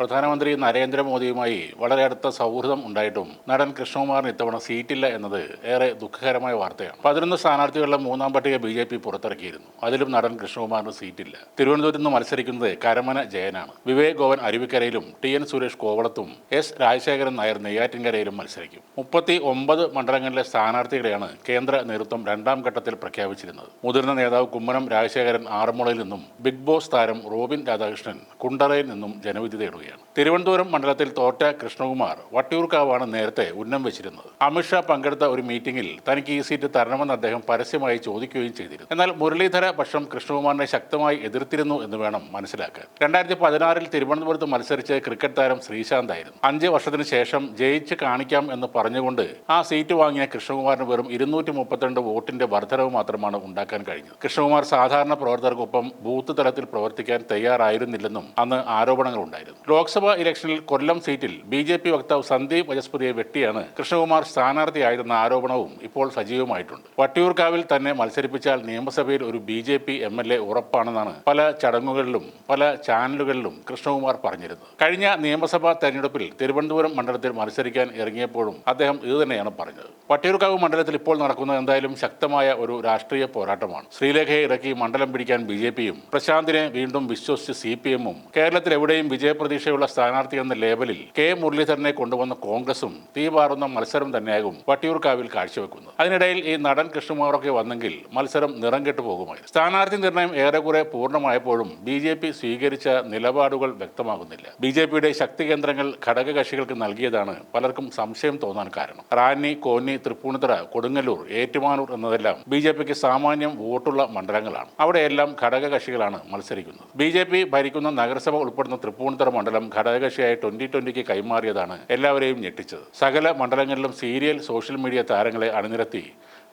പ്രധാനമന്ത്രി നരേന്ദ്രമോദിയുമായി വളരെ അടുത്ത സൗഹൃദം ഉണ്ടായിട്ടും നടൻ കൃഷ്ണകുമാറിന് ഇത്തവണ സീറ്റില്ല എന്നത് ഏറെ ദുഃഖകരമായ വാർത്തയാണ്. 11 സ്ഥാനാർത്ഥികളുടെ മൂന്നാം പട്ടിക BJP പുറത്തിറക്കിയിരുന്നു. അതിലും നടൻ കൃഷ്ണകുമാറിന് സീറ്റില്ല. തിരുവനന്തപുരത്ത് നിന്ന് മത്സരിക്കുന്നത് കരമന ജയനാണ്. വിവേക് ഗോവൻ അരുവിക്കരയിലും TN സുരേഷ് കോവളത്തും S രാജശേഖരൻ നായർ നെയ്യാറ്റിൻകരയിലും മത്സരിക്കും. 39 മണ്ഡലങ്ങളിലെ സ്ഥാനാർത്ഥികളെയാണ് കേന്ദ്ര നേതൃത്വം രണ്ടാം ഘട്ടത്തിൽ പ്രഖ്യാപിച്ചിരുന്നത്. മുതിർന്ന നേതാവ് കുമ്മനം രാജശേഖരൻ ആറന്മുളയിൽ നിന്നും ബിഗ് ബോസ് താരം റോബിൻ രാധാകൃഷ്ണൻ കുണ്ടറയിൽ നിന്നും ജനവിധി തേടുകയാണ്. തിരുവനന്തപുരം മണ്ഡലത്തിൽ തോറ്റ കൃഷ്ണകുമാർ വട്ടിയൂർക്കാവാണ് നേരത്തെ ഉന്നം വെച്ചിരുന്നത്. അമിത്ഷാ പങ്കെടുത്ത ഒരു മീറ്റിംഗിൽ തനിക്ക് ഈ സീറ്റ് തരണമെന്ന് അദ്ദേഹം പരസ്യമായി ചോദിക്കുകയും ചെയ്തിരുന്നു. എന്നാൽ മുരളീധര പക്ഷം കൃഷ്ണകുമാറിനെ ശക്തമായി എതിർത്തിരുന്നു എന്ന് വേണം മനസ്സിലാക്കാൻ. 2016 തിരുവനന്തപുരത്ത് മത്സരിച്ച് ക്രിക്കറ്റ് താരം ശ്രീശാന്ത് ആയിരുന്നു. 5 വർഷത്തിന് ശേഷം ജയിച്ച് കാണിക്കാം എന്ന് പറഞ്ഞുകൊണ്ട് ആ സീറ്റ് വാങ്ങിയ കൃഷ്ണകുമാറിന് വെറും 232 വോട്ടിന്റെ വർധനവ് മാത്രമാണ് ഉണ്ടാക്കാൻ കഴിഞ്ഞത്. കൃഷ്ണകുമാർ സാധാരണ പ്രവർത്തകർക്കൊപ്പം ബൂത്ത് തലത്തിൽ പ്രവർത്തിക്കാൻ തയ്യാറായിരുന്നില്ലെന്നും അന്ന് ആരോപണങ്ങൾ ഉണ്ടായിരുന്നു. ലോക്സഭാ ഇലക്ഷനിൽ കൊല്ലം സീറ്റിൽ BJP വക്താവ് സന്ദീപ് വചസ്പതിയെ വെട്ടിയാണ് കൃഷ്ണകുമാർ സ്ഥാനാർത്ഥിയായിരുന്ന ആരോപണവും ഇപ്പോൾ സജീവമായിട്ടുണ്ട്. വട്ടിയൂർക്കാവിൽ തന്നെ മത്സരിപ്പിച്ചാൽ നിയമസഭയിൽ ഒരു BJP MLA ഉറപ്പാണെന്നാണ് പല ചടങ്ങുകളിലും പല ചാനലുകളിലും കൃഷ്ണകുമാർ പറഞ്ഞിരുന്നത്. കഴിഞ്ഞ നിയമസഭാ തെരഞ്ഞെടുപ്പിൽ തിരുവനന്തപുരം മണ്ഡലത്തിൽ മത്സരിക്കാൻ ഇറങ്ങിയപ്പോഴും അദ്ദേഹം ഇതുതന്നെയാണ് പറഞ്ഞത്. വട്ടിയൂർക്കാവ് മണ്ഡലത്തിൽ ഇപ്പോൾ നടക്കുന്നത് എന്തായാലും ശക്തമായ ഒരു രാഷ്ട്രീയ പോരാട്ടമാണ്. ശ്രീലേഖയെ ഇറക്കി മണ്ഡലം പിടിക്കാൻ BJPയും പ്രശാന്തിനെ വീണ്ടും വിശ്വസിച്ച് CPM-ഉം കേരളത്തിൽ എവിടെയും വിജയപ്രതീക്ഷയുള്ള സ്ഥാനാർത്ഥി എന്ന ലേബലിൽ K മുരളീധരനെ കൊണ്ടുവന്ന കോൺഗ്രസും തീപാറുന്ന മത്സരം തന്നെയാകും വട്ടിയൂർക്കാവിൽ കാഴ്ചവെക്കുന്നത്. അതിനിടയിൽ ഈ നടൻ കൃഷ്ണകുമാറൊക്കെ വന്നെങ്കിൽ മത്സരം നിറം കെട്ടു പോകുമായിരുന്നു. സ്ഥാനാർത്ഥി നിർണയം ഏറെക്കുറെ പൂർണ്ണമായപ്പോഴും BJP സ്വീകരിച്ച നിലപാടുകൾ വ്യക്തമാകുന്നില്ല. BJPയുടെ ശക്തി കേന്ദ്രങ്ങൾ ഘടകകക്ഷികൾക്ക് നൽകിയതാണ് പലർക്കും സംശയം തോന്നാൻ കാരണം. റാന്നി, കോന്നി, തൃപ്പൂണിത്തുറ, കൊടുങ്ങല്ലൂർ, ഏറ്റുമാനൂർ എന്നതെല്ലാം BJPക്ക് സാമാന്യം വോട്ടുള്ള മണ്ഡലങ്ങളാണ്. അവിടെയെല്ലാം ഘടകകക്ഷികളാണ് മത്സരിക്കുന്നത്. BJP ഭരിക്കുന്ന നഗരസഭ ഉൾപ്പെടുന്ന തൃപ്പൂണിത്തുറ മണ്ഡലം ഘടകകക്ഷിയായി 2020 കൈമാറിയതാണ് എല്ലാവരെയും ഞെട്ടിച്ചത്. സകല മണ്ഡലങ്ങളിലും സീരിയൽ സോഷ്യൽ മീഡിയ താരങ്ങളെ അണിനിരത്തി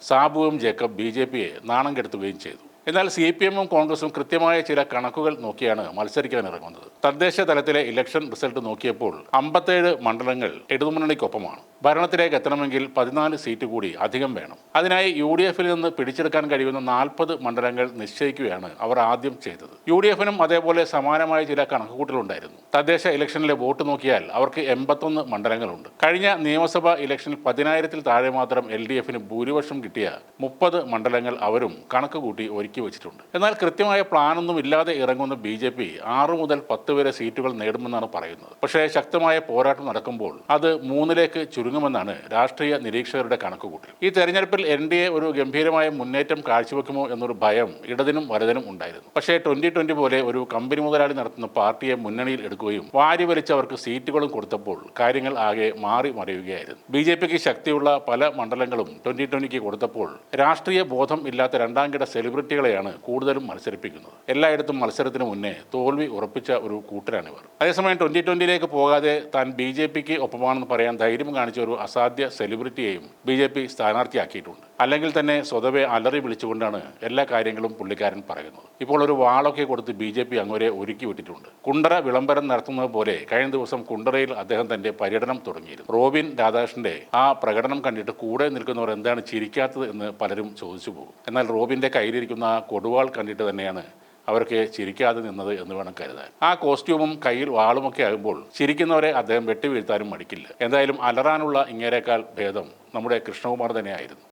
സാബുവും ജേക്കബ് BJPയെ നാണം കെടുത്തുകയും ചെയ്തു. എന്നാൽ CPM-ഉം കോൺഗ്രസും കൃത്യമായ ചില കണക്കുകൾ നോക്കിയാണ് മത്സരിക്കാനിറങ്ങുന്നത്. തദ്ദേശ തലത്തിലെ ഇലക്ഷൻ റിസൾട്ട് നോക്കിയപ്പോൾ 57 മണ്ഡലങ്ങൾ ഇടതുമുന്നണിക്കൊപ്പമാണ്. ഭരണത്തിലേക്ക് എത്തണമെങ്കിൽ 14 സീറ്റ് കൂടി അധികം വേണം. അതിനായി UDF-ൽ നിന്ന് പിടിച്ചെടുക്കാൻ കഴിയുന്ന 40 മണ്ഡലങ്ങൾ നിശ്ചയിക്കുകയാണ് അവർ ആദ്യം ചെയ്തത്. UDF-നും അതേപോലെ സമാനമായ ചില കണക്കുകൂട്ടലുണ്ടായിരുന്നു. തദ്ദേശ ഇലക്ഷനിലെ വോട്ട് നോക്കിയാൽ അവർക്ക് 81 മണ്ഡലങ്ങളുണ്ട്. കഴിഞ്ഞ നിയമസഭാ ഇലക്ഷനിൽ 10,000-ൽ താഴെ മാത്രം LDF-ന് ഭൂരിപക്ഷം കിട്ടിയ 30 മണ്ഡലങ്ങൾ അവരും കണക്ക് കൂട്ടി വെച്ചിട്ടുണ്ട്. എന്നാൽ കൃത്യമായ പ്ലാനൊന്നും ഇല്ലാതെ ഇറങ്ങുന്ന BJP 6 മുതൽ 10 വരെ സീറ്റുകൾ നേടുമെന്നാണ് പറയുന്നത്. പക്ഷേ ശക്തമായ പോരാട്ടം നടക്കുമ്പോൾ അത് 3-ലേക്ക് ചുരുങ്ങുമെന്നാണ് രാഷ്ട്രീയ നിരീക്ഷകരുടെ കണക്കുകൂട്ടൽ. ഈ തെരഞ്ഞെടുപ്പിൽ NDA ഒരു ഗംഭീരമായ മുന്നേറ്റം കാഴ്ചവെക്കുമോ എന്നൊരു ഭയം ഇടതിനും വലതിനും ഉണ്ടായിരുന്നു. പക്ഷേ 2020 പോലെ ഒരു കമ്പനി മുതലാളി നടത്തുന്ന പാർട്ടിയെ മുന്നണിയിൽ എടുക്കുകയും വാരി വലിച്ചവർക്ക് സീറ്റുകളും കൊടുത്തപ്പോൾ കാര്യങ്ങൾ ആകെ മാറി മറിയുകയായിരുന്നു. BJPക്ക് ശക്തിയുള്ള പല മണ്ഡലങ്ങളും 2020 കൊടുത്തപ്പോൾ രാഷ്ട്രീയ ബോധം ഇല്ലാത്ത രണ്ടാംകിട സെലിബ്രിറ്റികൾ ാണ് കൂടുതലും മത്സരിപ്പിക്കുന്നത്. എല്ലായിടത്തും മത്സരത്തിന് മുന്നേ തോൽവി ഉറപ്പിച്ച ഒരു കൂട്ടരാണിവർ. അതേസമയം 2020-ലേക്ക് പോകാതെ താൻ BJPക്ക് ഒപ്പമാണെന്ന് പറയാൻ ധൈര്യം കാണിച്ച ഒരു അസാധ്യ സെലിബ്രിറ്റിയെയും BJP സ്ഥാനാർത്ഥിയാക്കിയിട്ടുണ്ട്. അല്ലെങ്കിൽ തന്നെ സ്വതവേ അലറി വിളിച്ചുകൊണ്ടാണ് എല്ലാ കാര്യങ്ങളും പുള്ളിക്കാരൻ പറയുന്നത്. ഇപ്പോൾ ഒരു വാളൊക്കെ കൊടുത്ത് BJP അങ്ങോരെ ഒരുക്കി വിട്ടിട്ടുണ്ട്. കുണ്ടറ വിളംബരം നടത്തുന്നത് പോലെ കഴിഞ്ഞ ദിവസം കുണ്ടറയിൽ അദ്ദേഹം തന്റെ പര്യടനം തുടങ്ങിയിരുന്നു. റോബിൻ രാധാകൃഷ്ണന്റെ ആ പ്രകടനം കണ്ടിട്ട് കൂടെ നിൽക്കുന്നവർ എന്താണ് ചിരിക്കാത്തത് എന്ന് പലരും ചോദിച്ചു പോകും. എന്നാൽ റോബിന്റെ കയ്യിലിരിക്കുന്ന ആ കൊടുവാൾ കണ്ടിട്ട് തന്നെയാണ് അവർക്ക് ചിരിക്കാതെ നിന്നത് എന്ന് വേണം കരുതാൻ. ആ കോസ്റ്റ്യൂമും കയ്യിൽ വാളുമൊക്കെ ആകുമ്പോൾ ചിരിക്കുന്നവരെ അദ്ദേഹം വെട്ടിവീഴ്ത്താനും മടിക്കില്ല. എന്തായാലും അലറാനുള്ള ഇങ്ങേരേക്കാൾ ഭേദം നമ്മുടെ കൃഷ്ണകുമാർ തന്നെയായിരുന്നു.